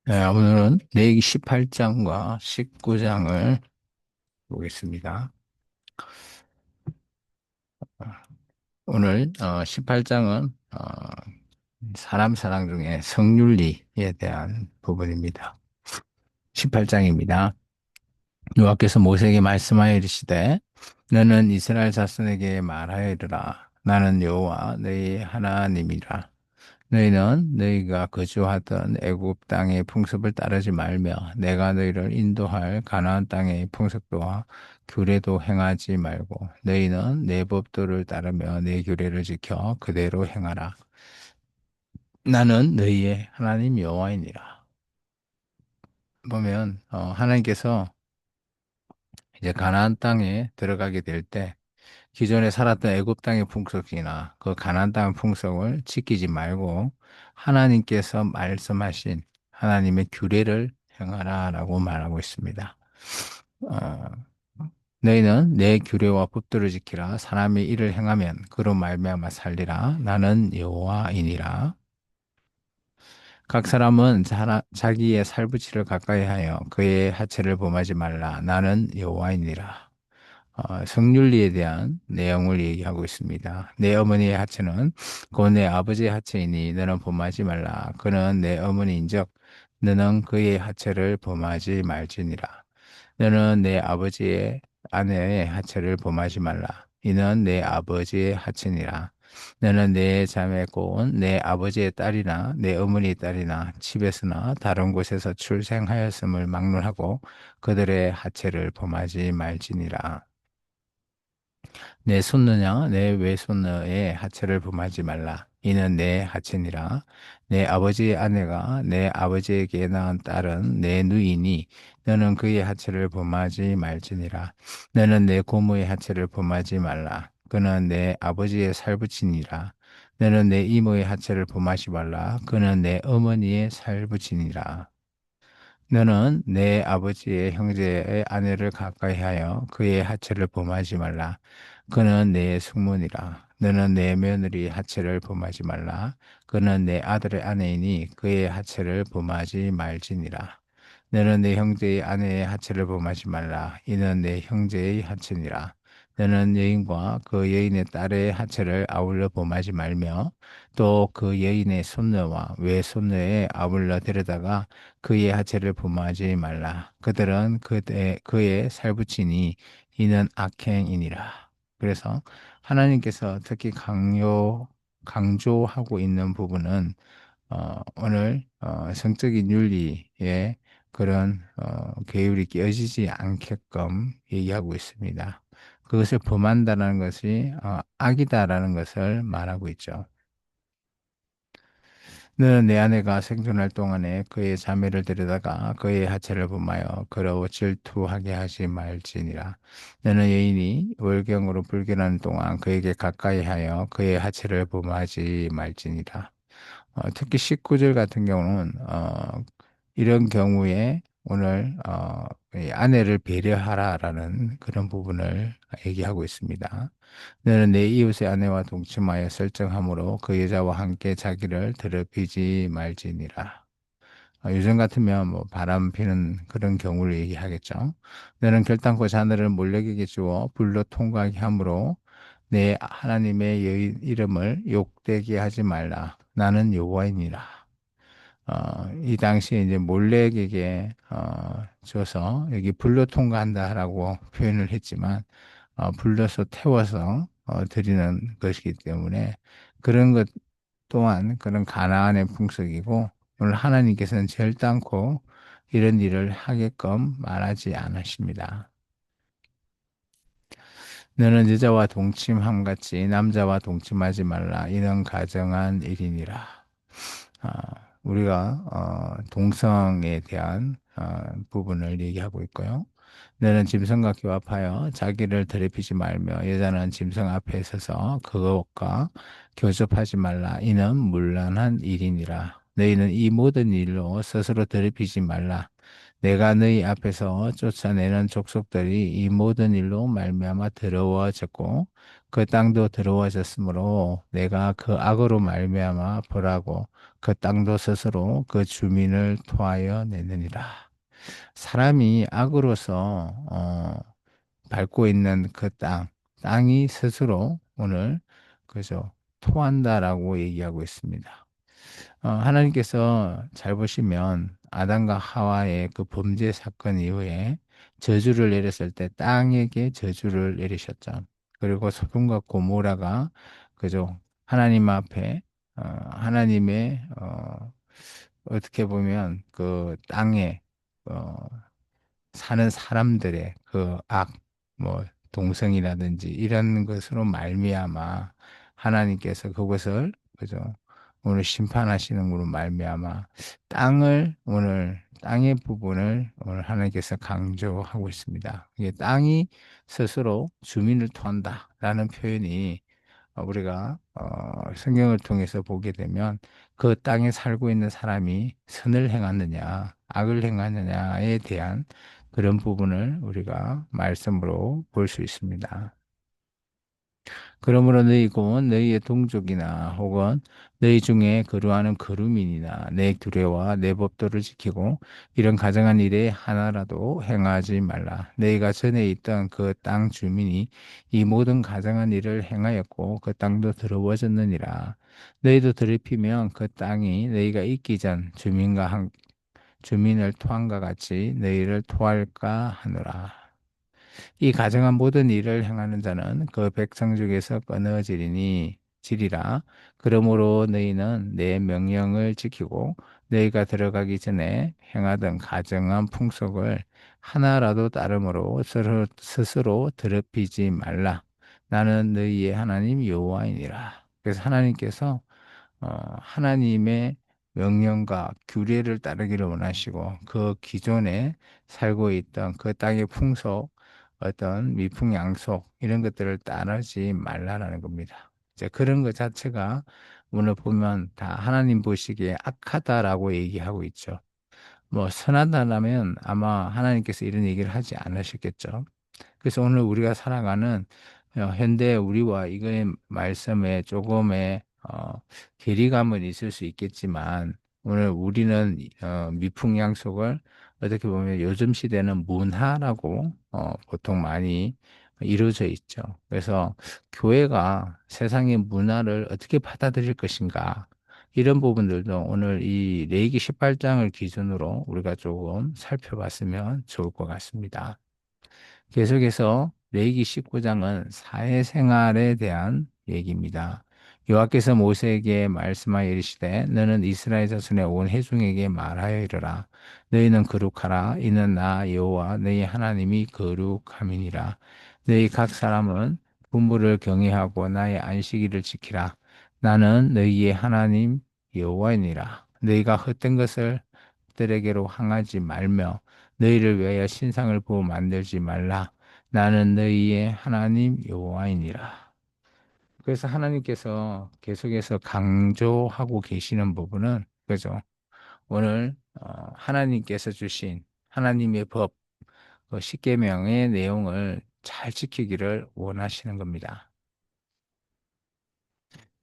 네, 오늘은 레위기 18장과 19장을 보겠습니다. 오늘 18장은 사람 사랑 중에 성윤리에 대한 부분입니다. 18장입니다. 여호와께서 모세에게 말씀하여 이르시되 너는 이스라엘 자손에게 말하여 이르라. 나는 여호와 너희 하나님이라. 너희는 너희가 거주하던 애굽 땅의 풍습을 따르지 말며 내가 너희를 인도할 가나안 땅의 풍습도와 규례도 행하지 말고 너희는 내 법도를 따르며 내 규례를 지켜 그대로 행하라. 나는 너희의 하나님 여호와이니라. 보면 하나님께서 이제 가나안 땅에 들어가게 될 때 기존에 살았던 애굽 땅의 풍속이나 그 가나안 땅의 풍속을 지키지 말고 하나님께서 말씀하신 하나님의 규례를 행하라라고 말하고 있습니다. 어, 너희는 내 규례와 법도를 지키라. 사람이 이를 행하면 그로 말미암아 살리라. 나는 여호와이니라. 각 사람은 자기의 살부치를 가까이 하여 그의 하체를 범하지 말라. 나는 여호와이니라. 성윤리에 대한 내용을 얘기하고 있습니다. 내 어머니의 하체는 곧 내 아버지의 하체이니 너는 범하지 말라. 그는 내 어머니인즉 너는 그의 하체를 범하지 말지니라. 너는 내 아버지의 아내의 하체를 범하지 말라. 이는 내 아버지의 하체니라. 너는 내 자매 곧 내 아버지의 딸이나 내 어머니의 딸이나 집에서나 다른 곳에서 출생하였음을 막론하고 그들의 하체를 범하지 말지니라. 내 손느냐 내 외손녀의 하체를 범하지 말라. 이는 내 하체니라. 내 아버지의 아내가 내 아버지에게 낳은 딸은 내 누이니 너는 그의 하체를 범하지 말지니라. 너는 내 고모의 하체를 범하지 말라. 그는 내 아버지의 살부친이라. 너는 내 이모의 하체를 범하지 말라. 그는 내 어머니의 살부친이라. 너는 내 아버지의 형제의 아내를 가까이 하여 그의 하체를 범하지 말라. 그는 내 숙모니라. 너는 내 며느리 하체를 범하지 말라. 그는 내 아들의 아내이니 그의 하체를 범하지 말지니라. 너는 내 형제의 아내의 하체를 범하지 말라. 이는 내 형제의 하체니라. 너는 여인과 그 여인의 딸의 하체를 아울러 범하지 말며 또 그 여인의 손녀와 외손녀의 아울러 데려다가 그의 하체를 범하지 말라. 그들은 그의 살붙이니 이는 악행이니라. 그래서 하나님께서 특히 강조하고 있는 부분은 오늘 성적인 윤리에 그런 계율이 끼어지지 않게끔 얘기하고 있습니다. 그것을 범한다는 것이 악이다라는 것을 말하고 있죠. 너는 내 아내가 생존할 동안에 그의 자매를 데려다가 그의 하체를 범하여 그로 질투하게 하지 말지니라. 너는 여인이 월경으로 불결하는 동안 그에게 가까이 하여 그의 하체를 범하지 말지니라. 특히 19절 같은 경우는 이런 경우에 오늘 이 아내를 배려하라라는 그런 부분을 얘기하고 있습니다. 너는 내 이웃의 아내와 동침하여 설정함으로 그 여자와 함께 자기를 더럽히지 말지니라. 요즘 같으면 뭐 바람 피는 그런 경우를 얘기하겠죠. 너는 결단코 자네를 몰래에게 주어 불로 통과하게 함으로 내 하나님의 여인 이름을 욕되게 하지 말라. 나는 여호와이니라. 이 당시에 이제 몰렉에게 줘서 여기 불로 통과한다라고 표현을 했지만 불러서 태워서 드리는 것이기 때문에 그런 것 또한 그런 가나안의 풍속이고 오늘 하나님께서는 절단코 이런 일을 하게끔 말하지 않으십니다. 너는 여자와 동침함 같이 남자와 동침하지 말라. 이는 가정한 일이니라. 아, 우리가 동성에 대한 부분을 얘기하고 있고요. 너는 짐승과 교합하여 자기를 더럽히지 말며 여자는 짐승 앞에 서서 그것과 교접하지 말라. 이는 문란한 일이니라. 너희는 이 모든 일로 스스로 더럽히지 말라. 내가 너희 앞에서 쫓아내는 족속들이 이 모든 일로 말미암아 더러워졌고 그 땅도 더러워졌으므로 내가 그 악으로 말미암아 벌하고 그 땅도 스스로 그 주민을 토하여 내느니라. 사람이 악으로서 밟고 있는 그 땅이 스스로 오늘 그죠 토한다라고 얘기하고 있습니다. 하나님께서 잘 보시면 아담과 하와의 그 범죄 사건 이후에 저주를 내렸을 때 땅에게 저주를 내리셨죠. 그리고 소돔과 고모라가 그죠 하나님 앞에 하나님의 어떻게 보면 그 땅에 어, 사는 사람들의 그 악, 뭐 동성이라든지 이런 것으로 말미암아 하나님께서 그것을 그죠 오늘 심판하시는 걸로 말미암아 오늘 땅의 부분을 오늘 하나님께서 강조하고 있습니다. 이게 땅이 스스로 주민을 토한다라는 표현이 우리가 성경을 통해서 보게 되면 그 땅에 살고 있는 사람이 선을 행하느냐, 악을 행하느냐에 대한 그런 부분을 우리가 말씀으로 볼 수 있습니다. 그러므로 너희 곧 너희의 동족이나 혹은 너희 중에 거류하는 거류민이나 내 규례와 내 법도를 지키고 이런 가정한 일에 하나라도 행하지 말라. 너희가 전에 있던 그 땅 주민이 이 모든 가정한 일을 행하였고 그 땅도 더러워졌느니라. 너희도 더럽히면 그 땅이 너희가 있기 전 주민을 토함과 같이 너희를 토할까 하노라. 이 가정한 모든 일을 행하는 자는 그 백성 중에서 지리라. 그러므로 너희는 내 명령을 지키고 너희가 들어가기 전에 행하던 가정한 풍속을 하나라도 따름으로 스스로 더럽히지 말라. 나는 너희의 하나님 여호와이니라. 그래서 하나님께서 하나님의 명령과 규례를 따르기를 원하시고 그 기존에 살고 있던 그 땅의 풍속, 어떤 미풍양속 이런 것들을 따르지 말라라는 겁니다. 이제 그런 것 자체가 오늘 보면 다 하나님 보시기에 악하다라고 얘기하고 있죠. 뭐 선하다라면 아마 하나님께서 이런 얘기를 하지 않으셨겠죠. 그래서 오늘 우리가 살아가는 현대 우리와 이거의 말씀에 조금의 괴리감은 있을 수 있겠지만 오늘 우리는 미풍양속을 어떻게 보면 요즘 시대는 문화라고 보통 많이 이루어져 있죠. 그래서 교회가 세상의 문화를 어떻게 받아들일 것인가 이런 부분들도 오늘 이 레위기 18장을 기준으로 우리가 조금 살펴봤으면 좋을 것 같습니다. 계속해서 레위기 19장은 사회생활에 대한 얘기입니다. 여호와께서 모세에게 말씀하여 이르시되 너는 이스라엘 자손의 온 회중에게 말하여 이르라. 너희는 거룩하라. 이는 나 여호와 너희 하나님이 거룩함이니라. 너희 각 사람은 부모를 경외하고 나의 안식일을 지키라. 나는 너희의 하나님 여호와이니라. 너희가 헛된 것을 들에게로 항하지 말며 너희를 위하여 신상을 부어 만들지 말라. 나는 너희의 하나님 여호와이니라. 그래서 하나님께서 계속해서 강조하고 계시는 부분은 그죠? 오늘 하나님께서 주신 하나님의 법, 그 십계명의 내용을 잘 지키기를 원하시는 겁니다.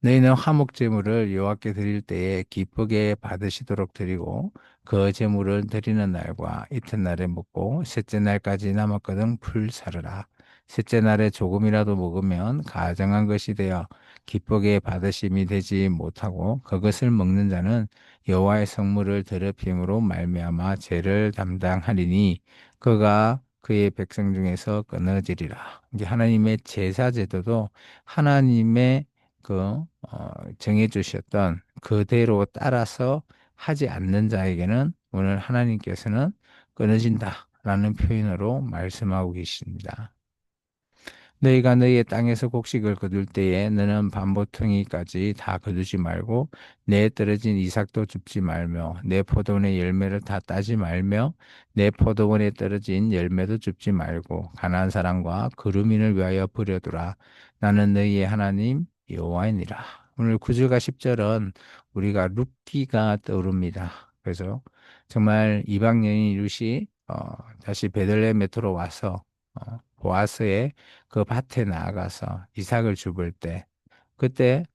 너희는 화목 제물을 여호와께 드릴 때에 기쁘게 받으시도록 드리고 그 제물을 드리는 날과 이튿날에 먹고 셋째 날까지 남았거든 불사르라. 셋째 날에 조금이라도 먹으면 가정한 것이 되어 기쁘게 받으심이 되지 못하고 그것을 먹는 자는 여호와의 성물을 더럽힘으로 말미암아 죄를 담당하리니 그가 그의 백성 중에서 끊어지리라. 이게 하나님의 제사 제도도 하나님의 정해 주셨던 그대로 따라서 하지 않는 자에게는 오늘 하나님께서는 끊어진다라는 표현으로 말씀하고 계십니다. 너희가 너희의 땅에서 곡식을 거둘 때에 너는 반보퉁이까지 다 거두지 말고 내 떨어진 이삭도 줍지 말며 내 포도원의 열매를 다 따지 말며 내 포도원에 떨어진 열매도 줍지 말고 가나안 사람과 그루민을 위하여 버려두라. 나는 너희의 하나님 여호와이니라. 오늘 9절과 10절은 우리가 룻기가 떠오릅니다. 그래서 정말 이방 여인 룻이 다시 베들레헴에 들어와서 보아스의 그 밭에 나아가서 이삭을 줍을 때 그때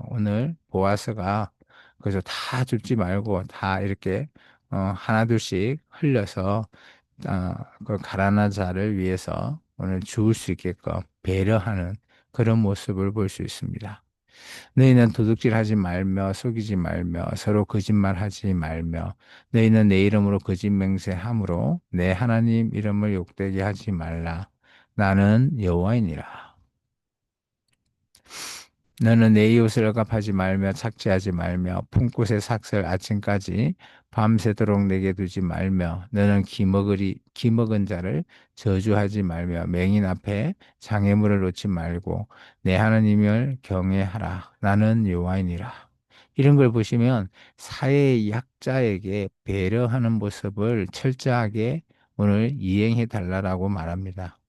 오늘 보아스가 그래서 다 줍지 말고 다 이렇게 하나둘씩 흘려서 그 가난한 자를 위해서 오늘 주울 수 있게끔 배려하는 그런 모습을 볼 수 있습니다. 너희는 도둑질하지 말며 속이지 말며 서로 거짓말하지 말며 너희는 내 이름으로 거짓 맹세함으로 내 하나님 이름을 욕되게 하지 말라. 나는 여호와이니라. 너는 내 이웃을 억압하지 말며 착취하지 말며 품꾼의 삭슬 아침까지 밤새도록 내게 두지 말며 너는 기먹은 자를 저주하지 말며 맹인 앞에 장애물을 놓지 말고 내 하나님을 경외하라. 나는 여호와이니라. 이런 걸 보시면 사회의 약자에게 배려하는 모습을 철저하게 오늘 이행해 달라라고 말합니다.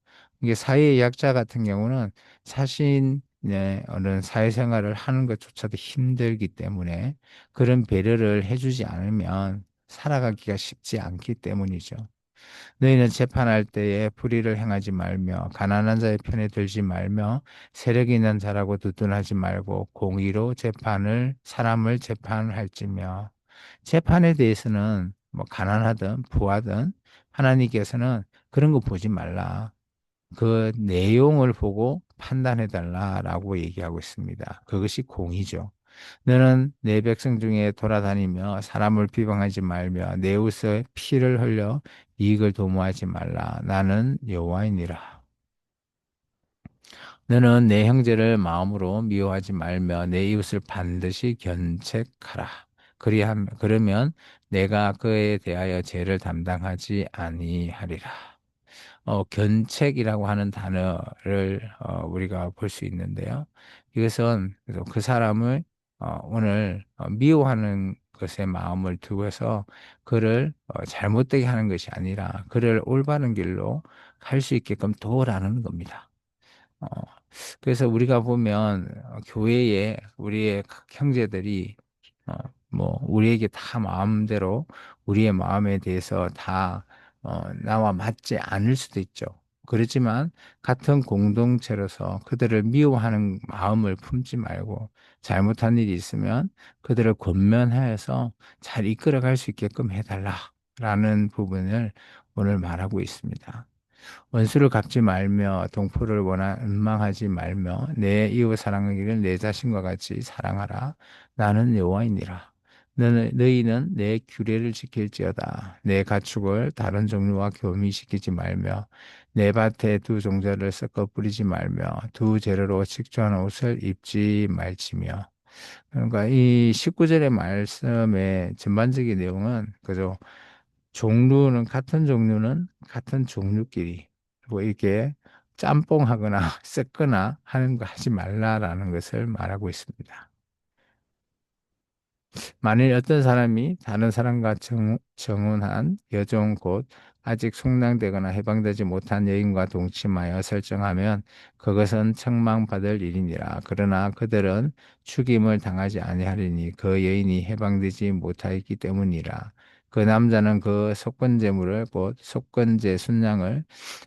이게 사회의 약자 같은 경우는 자신의 어느 사회생활을 하는 것조차도 힘들기 때문에 그런 배려를 해주지 않으면 살아가기가 쉽지 않기 때문이죠. 너희는 재판할 때에 불의를 행하지 말며 가난한 자의 편에 들지 말며 세력 있는 자라고 두둔하지 말고 공의로 사람을 재판할지며 재판에 대해서는 뭐 가난하든 부하든 하나님께서는 그런 거 보지 말라. 그 내용을 보고 판단해 달라라고 얘기하고 있습니다. 그것이 공의죠. 너는 내 백성 중에 돌아다니며 사람을 비방하지 말며 내 옷에 피를 흘려 이익을 도모하지 말라. 나는 여호와이니라. 너는 내 형제를 마음으로 미워하지 말며 내 이웃을 반드시 견책하라. 그러면 내가 그에 대하여 죄를 담당하지 아니하리라. 견책이라고 하는 단어를 우리가 볼 수 있는데요. 이것은 그래서 그 사람을 오늘 미워하는 것에 마음을 두고서 그를 잘못되게 하는 것이 아니라 그를 올바른 길로 갈 수 있게끔 도우라는 겁니다. 어, 그래서 우리가 보면 교회에 우리의 각 형제들이 어, 뭐 우리에게 다 마음대로 우리의 마음에 대해서 다 나와 맞지 않을 수도 있죠. 그렇지만 같은 공동체로서 그들을 미워하는 마음을 품지 말고 잘못한 일이 있으면 그들을 권면하여서 잘 이끌어갈 수 있게끔 해달라라는 부분을 오늘 말하고 있습니다. 원수를 갚지 말며 동포를 원망하지 말며 내 이웃 사랑하기를 내 자신과 같이 사랑하라. 나는 여호와이니라. 너희는 내 규례를 지킬지어다. 내 가축을 다른 종류와 교미시키지 말며 내 밭에 두 종자를 섞어 뿌리지 말며 두 재료로 식조한 옷을 입지 말지며. 그러니까 이 19절의 말씀의 전반적인 내용은 그저 같은 종류는 같은 종류끼리 뭐 이렇게 짬뽕하거나 섞거나 하는 거 하지 말라라는 것을 말하고 있습니다. 만일 어떤 사람이 다른 사람과 정혼한 여종 곧 아직 속량되거나 해방되지 못한 여인과 동침하여 설정하면 그것은 책망받을 일이니라. 그러나 그들은 죽임을 당하지 아니하리니 그 여인이 해방되지 못하였기 때문이라. 그 남자는 그 속건제물을 곧 속건제 순양을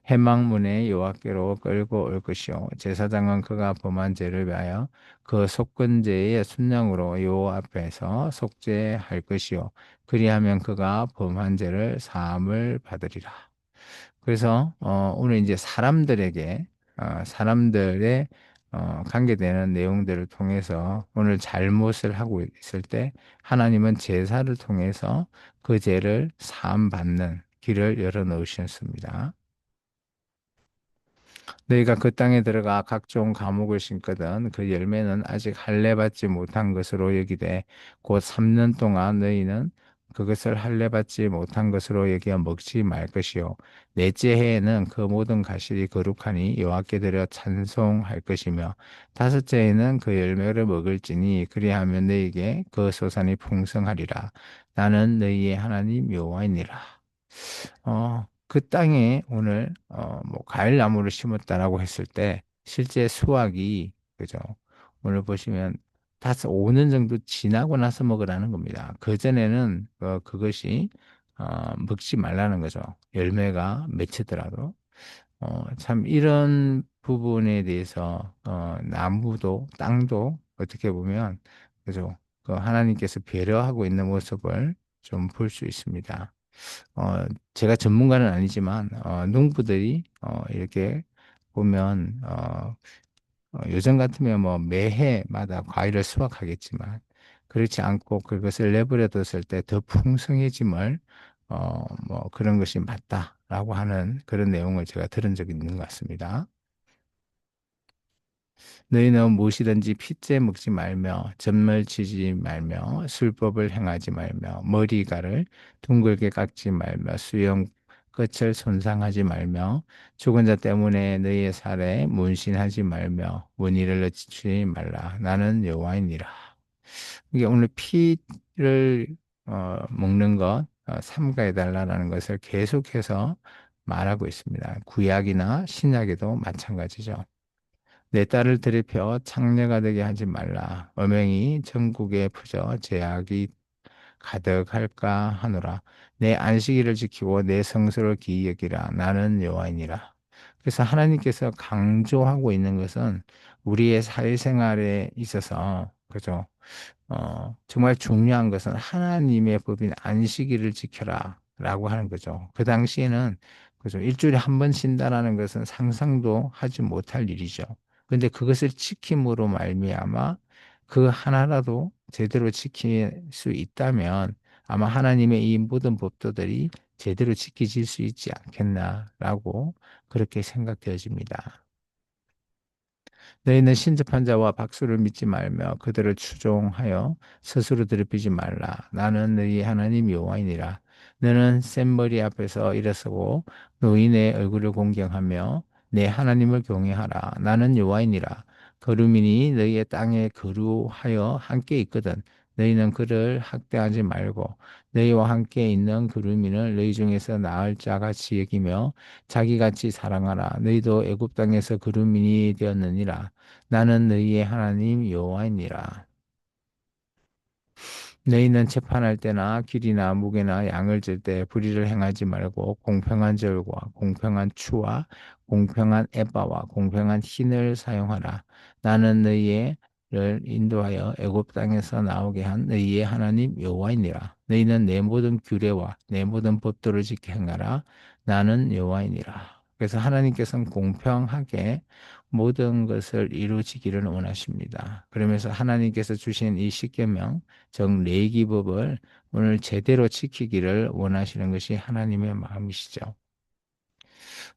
회막문에 여호와께로 끌고 올 것이요 제사장은 그가 범한 죄를 위하여 그 속건제의 순양으로 여호와 앞에서 속죄할 것이요 그리하면 그가 범한 죄를 사함을 받으리라. 그래서 오늘 이제 사람들의 관계되는 내용들을 통해서 오늘 잘못을 하고 있을 때 하나님은 제사를 통해서 그 죄를 사함 받는 길을 열어 놓으셨습니다. 너희가 그 땅에 들어가 각종 과목을 심거든 그 열매는 아직 할례 받지 못한 것으로 여기되 곧 3년 동안 너희는 그것을 할례 받지 못한 것으로 여겨 먹지 말 것이요 넷째 해에는 그 모든 가실이 거룩하니 여호와께 드려 찬송할 것이며 다섯째 해에는 그 열매를 먹을지니 그리하면 너희에게 그 소산이 풍성하리라 나는 너희의 하나님 여호와이니라. 그 땅에 오늘 뭐 과일나무를 심었다라고 했을 때 실제 수확이 그죠? 오늘 보시면 다섯 5년 정도 지나고 나서 먹으라는 겁니다. 그전에는 그것이 먹지 말라는 거죠. 열매가 맺히더라도. 참 이런 부분에 대해서 나무도 땅도 어떻게 보면 그죠? 그 하나님께서 배려하고 있는 모습을 좀 볼 수 있습니다. 제가 전문가는 아니지만 농부들이 이렇게 보면 요즘 같으면 뭐 매해마다 과일을 수확하겠지만 그렇지 않고 그것을 내버려 뒀을 때 더 풍성해짐을 뭐 그런 것이 맞다라고 하는 그런 내용을 제가 들은 적이 있는 것 같습니다. 너희는 무엇이든지 핏째 먹지 말며 젖물치지 말며 술법을 행하지 말며 머리가를 둥글게 깎지 말며 수염 끝을 손상하지 말며 죽은 자 때문에 너희의 살에 문신하지 말며 문의를 넣지 말라. 나는 여호와이니라. 이게 오늘 피를 먹는 것 삼가해 달라라는 것을 계속해서 말하고 있습니다. 구약이나 신약에도 마찬가지죠. 내 딸을 들이켜 창녀가 되게 하지 말라. 엄행이 전국에 퍼져 죄악이 가득할까 하노라. 내 안식일을 지키고 내 성소를 기이 여기라. 나는 여호와이니라. 그래서 하나님께서 강조하고 있는 것은 우리의 사회생활에 있어서 그죠? 정말 중요한 것은 하나님의 법인 안식일을 지켜라 라고 하는 거죠. 그 당시에는 그죠? 일주일에 한 번 쉰다라는 것은 상상도 하지 못할 일이죠. 근데 그것을 지킴으로 말미암아 그 하나라도 제대로 지킬 수 있다면 아마 하나님의 이 모든 법도들이 제대로 지켜질 수 있지 않겠나라고 그렇게 생각되어집니다. 너희는 신접한 자와 박수를 믿지 말며 그들을 추종하여 스스로 더럽히지 말라. 나는 너희 하나님 여호와이니라. 너는 센 머리 앞에서 일어서고 노인의 얼굴을 공경하며 내 하나님을 경외하라. 나는 여호와이니라. 거루민이 너희의 땅에 거루하여 함께 있거든. 너희는 그를 학대하지 말고 너희와 함께 있는 거루민을 너희 중에서 나을 자같이 여기며 자기같이 사랑하라. 너희도 애굽 땅에서 거루민이 되었느니라. 나는 너희의 하나님 여호와이니라. 너희는 재판할 때나 길이나 무게나 양을 잴 때 불의를 행하지 말고 공평한 절과 공평한 추와 공평한 에바와 공평한 흰을 사용하라. 나는 너희를 인도하여 애굽 땅에서 나오게 한 너희의 하나님 여호와이니라. 너희는 내 모든 규례와 내 모든 법도를 지켜 행하라. 나는 여호와이니라. 그래서 하나님께서는 공평하게 모든 것을 이루시기를 원하십니다. 그러면서 하나님께서 주신 이 십계명 정례기법을 오늘 제대로 지키기를 원하시는 것이 하나님의 마음이시죠.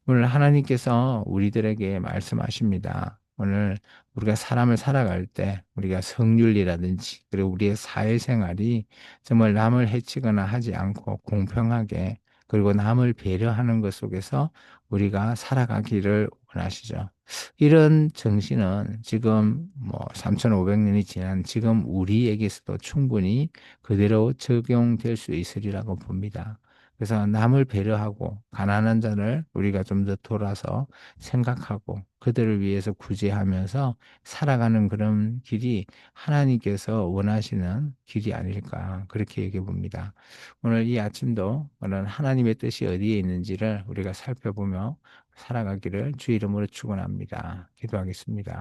오늘 하나님께서 우리들에게 말씀하십니다. 오늘 우리가 사람을 살아갈 때 우리가 성률이라든지 그리고 우리의 사회생활이 정말 남을 해치거나 하지 않고 공평하게 그리고 남을 배려하는 것 속에서 우리가 살아가기를 원하시죠. 이런 정신은 지금 뭐 3,500년이 지난 지금 우리에게서도 충분히 그대로 적용될 수 있으리라고 봅니다. 그래서 남을 배려하고 가난한 자를 우리가 좀 더 돌아서 생각하고 그들을 위해서 구제하면서 살아가는 그런 길이 하나님께서 원하시는 길이 아닐까 그렇게 얘기해 봅니다. 오늘 이 아침도 오늘 하나님의 뜻이 어디에 있는지를 우리가 살펴보며 살아가기를 주 이름으로 축원합니다. 기도하겠습니다.